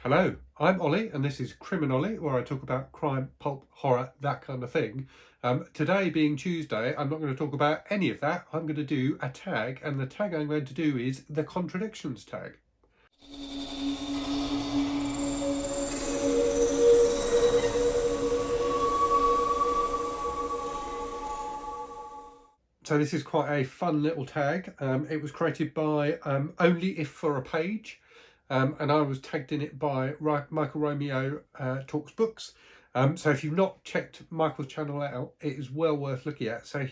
Hello, I'm Ollie and this is Criminolly, where I talk about crime, pulp, horror, that kind of thing. Today being Tuesday, I'm not going to talk about any of that. I'm going to do a tag, and the tag I'm going to do is the Contradictions tag. So this is quite a fun little tag. It was created by Only If for a Page, and I was tagged in it by Michael Romeo Talks Books. So if you've not checked Michael's channel out, it is well worth looking at. So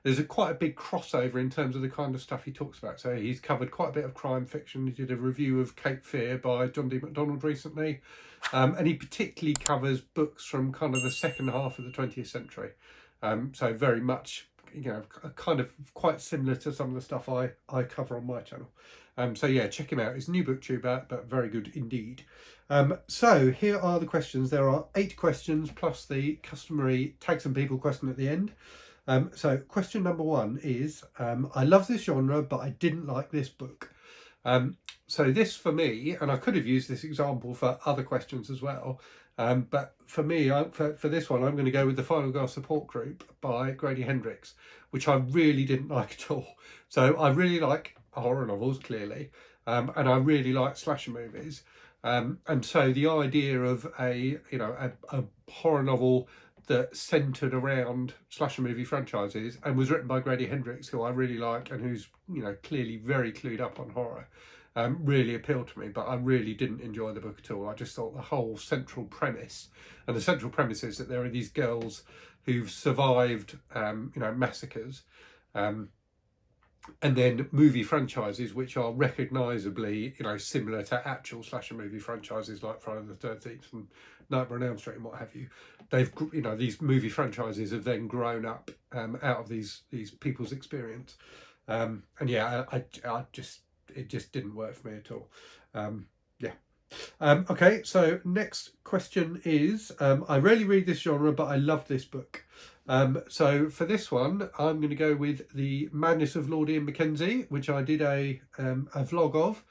there's quite a big crossover in terms of the kind of stuff he talks about. So he's covered quite a bit of crime fiction. He did a review of Cape Fear by John D. MacDonald recently, and he particularly covers books from kind of the second half of the 20th century. So very much, kind of quite similar to some of the stuff I cover on my channel. So yeah, check him out. He's a new booktuber, but very good indeed. So here are the questions. There are 8 questions plus the customary tag some people question at the end. So question number 1 is, I love this genre, but I didn't like this book. So this for me, and I could have used this example for other questions as well, but for me, for this one, I'm going to go with The Final Girl Support Group by Grady Hendrix, which I really didn't like at all. So I really like horror novels, clearly, and I really like slasher movies. And so the idea of a horror novel that centered around slasher movie franchises and was written by Grady Hendrix, who I really like and who's clearly very clued up on horror, really appealed to me. But I really didn't enjoy the book at all. I just thought the whole central premise, and the central premise is that there are these girls who've survived massacres, and then movie franchises which are recognisably similar to actual slasher movie franchises like Friday the 13th and Nightmare on Elm Street and what have you. They've these movie franchises have then grown up out of these people's experience, and yeah, it just didn't work for me at all. Okay, so next question is, I rarely read this genre, but I love this book. So for this one, I'm going to go with The Madness of Lordy and Mackenzie, which I did a vlog of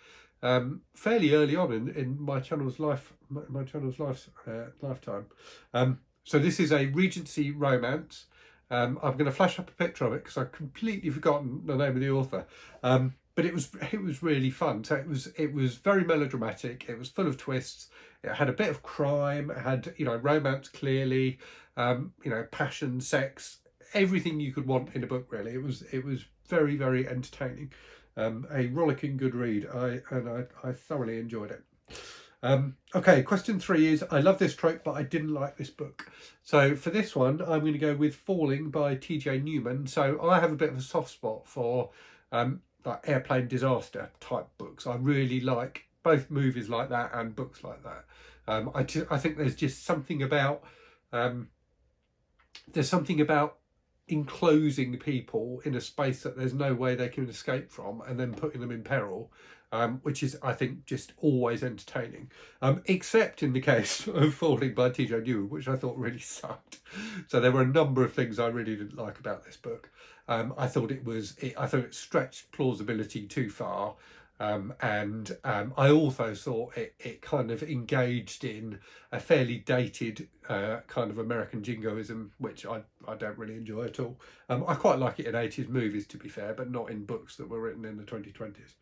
fairly early on in my channel's lifetime. So this is a Regency romance. I'm going to flash up a picture of it because I've completely forgotten the name of the author. But it was really fun. So it was very melodramatic. It was full of twists. It had a bit of crime. It had romance, clearly. Passion, sex, everything you could want in a book. Really, it was very, very entertaining. A rollicking good read. I thoroughly enjoyed it. Okay, question 3 is, I love this trope, but I didn't like this book. So for this one, I'm going to go with Falling by TJ Newman. So I have a bit of a soft spot for like airplane disaster type books. I really like both movies like that and books like that. I think there's just something about enclosing people in a space that there's no way they can escape from, and then putting them in peril, which is, I think, just always entertaining, except in the case of Falling by TJ Newman, which I thought really sucked. So there were a number of things I really didn't like about this book. I thought it stretched plausibility too far, and I also thought it kind of engaged in a fairly dated kind of American jingoism, which I don't really enjoy at all. I quite like it in 80s movies, to be fair, but not in books that were written in the 2020s.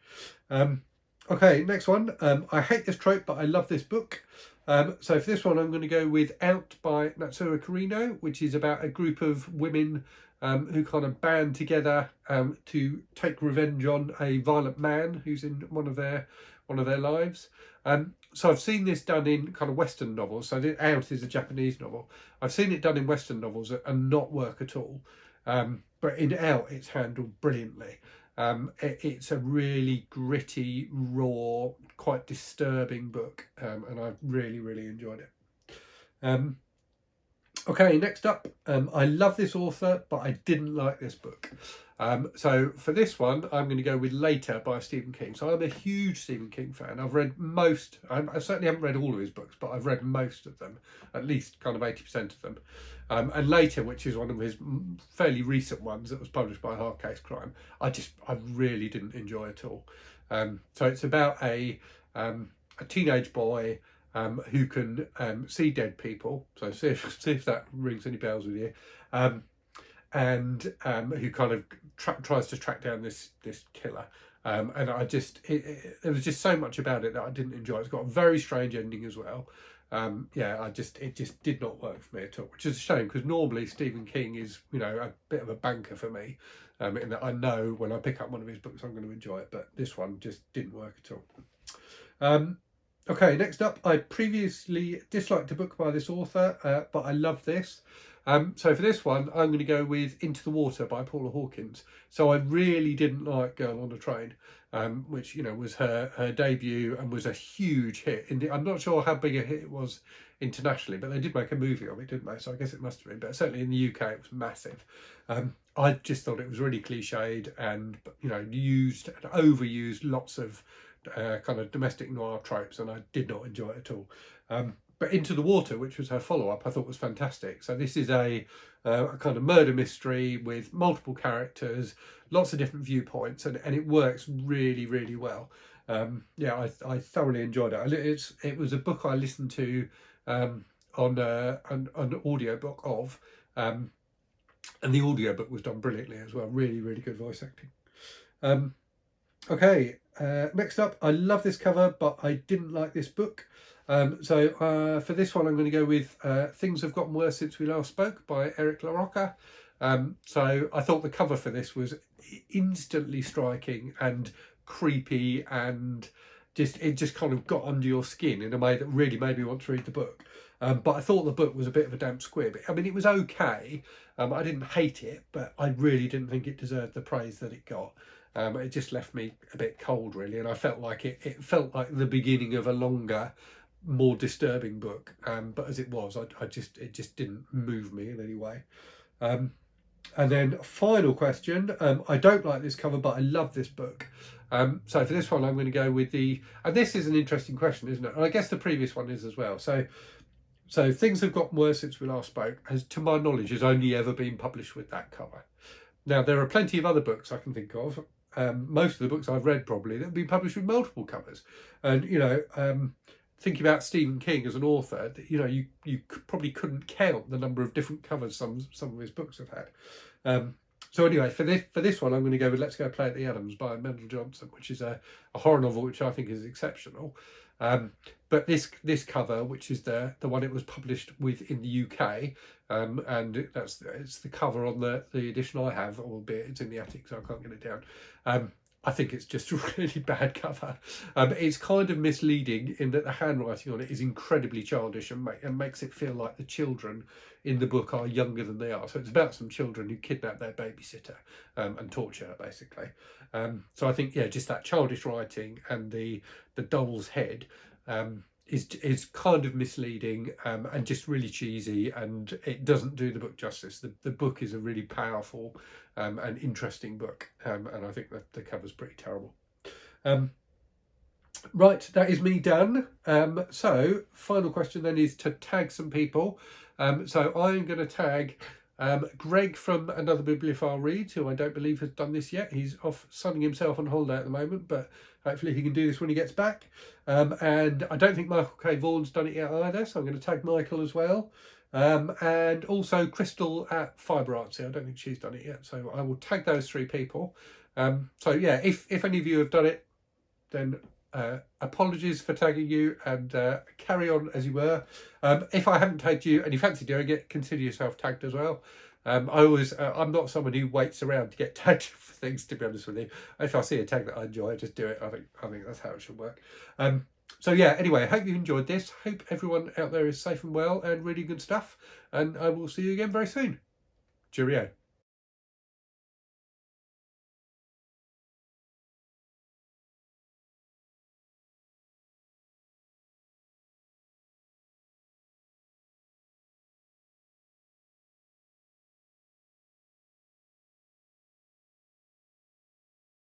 Okay, next one. I hate this trope, but I love this book. So for this one, I'm going to go with Out by Natsuo Kirino, which is about a group of women who kind of band together to take revenge on a violent man who's in one of their lives. So I've seen this done in kind of Western novels. So Out is a Japanese novel. I've seen it done in Western novels and not work at all. But in Out, it's handled brilliantly. It's a really gritty, raw, quite disturbing book, and I really, really enjoyed it. Okay, next up, I love this author, but I didn't like this book. So for this one, I'm going to go with Later by Stephen King. So I'm a huge Stephen King fan. I've read most, I certainly haven't read all of his books, but I've read most of them, at least kind of 80% of them. And Later, which is one of his fairly recent ones that was published by Hard Case Crime, I really didn't enjoy at all. So it's about a a teenage boy who can see dead people. So see if that rings any bells with you. And who kind of tries to track down this killer. And I just, there was just so much about it that I didn't enjoy. It's got a very strange ending as well. Yeah, it just did not work for me at all, which is a shame, because normally Stephen King is, you know, a bit of a banker for me, in that I know when I pick up one of his books I'm going to enjoy it, but this one just didn't work at all. Okay, next up, I previously disliked a book by this author, but I love this. So for this one, I'm going to go with Into the Water by Paula Hawkins. So I really didn't like Girl on a Train, which, you know, was her debut and was a huge hit. I'm not sure how big a hit it was internationally, but they did make a movie of it, didn't they? So I guess it must have been. But certainly in the UK, it was massive. I just thought it was really cliched and, you know, used and overused lots of kind of domestic noir tropes, and I did not enjoy it at all. But Into the Water, which was her follow-up, I thought was fantastic. So this is a kind of murder mystery with multiple characters, lots of different viewpoints, and it works really, really well. Yeah, I thoroughly enjoyed it. It was a book I listened to on an audiobook of, and the audiobook was done brilliantly as well. Really, really good voice acting. Okay, next up, I love this cover, but I didn't like this book. So for this one, I'm going to go with Things Have Gotten Worse Since We Last Spoke by LaRocca. So I thought the cover for this was instantly striking and creepy, and it just kind of got under your skin in a way that really made me want to read the book. But I thought the book was a bit of a damp squib. I mean, it was okay. I didn't hate it, but I really didn't think it deserved the praise that it got. It just left me a bit cold, really, and I felt like it felt like the beginning of a longer, more disturbing book. But as it was, it just didn't move me in any way. And then final question. I don't like this cover, but I love this book. So for this one, I'm going to go with and this is an interesting question, isn't it? And I guess the previous one is as well. So Things Have Gotten Worse Since We Last Spoke, to my knowledge, has only ever been published with that cover. Now, there are plenty of other books I can think of. Most of the books I've read probably that have been published with multiple covers. And, you know, thinking about Stephen King as an author, you know, you probably couldn't count the number of different covers some of his books have had. So anyway, for this one, I'm going to go with Let's Go Play at the Adams by Mendal Johnson, which is a horror novel which I think is exceptional. But this cover, which is the one it was published with in the UK, and it's the cover on the edition I have, albeit it's in the attic, so I can't get it down. I think it's just a really bad cover. It's kind of misleading in that the handwriting on it is incredibly childish and makes it feel like the children in the book are younger than they are. So it's about some children who kidnap their babysitter and torture her, basically. So I think, yeah, just that childish writing and the doll's head is kind of misleading and just really cheesy, and it doesn't do the book justice. The book is a really powerful and interesting book, and I think that the cover's pretty terrible. Right, that is me done. So final question then is to tag some people. So I'm going to tag Greg from Another Bibliophile Reads, who I don't believe has done this yet. He's off sunning himself on holiday at the moment, but hopefully he can do this when he gets back. And I don't think Michael K Vaughan's done it yet either, so I'm going to tag Michael as well. And also Crystal at Fiberartsy. I don't think she's done it yet, so I will tag those three people. So yeah, if any of you have done it, then apologies for tagging you, and carry on as you were. If I haven't tagged you and you fancy doing it, consider yourself tagged as well. I'm not someone who waits around to get tagged for things, to be honest with you. If I see a tag that I enjoy, I just do it. I think that's how it should work. So yeah, anyway, I hope you enjoyed this. Hope everyone out there is safe and well and reading good stuff, and I will see you again very soon. Cheerio.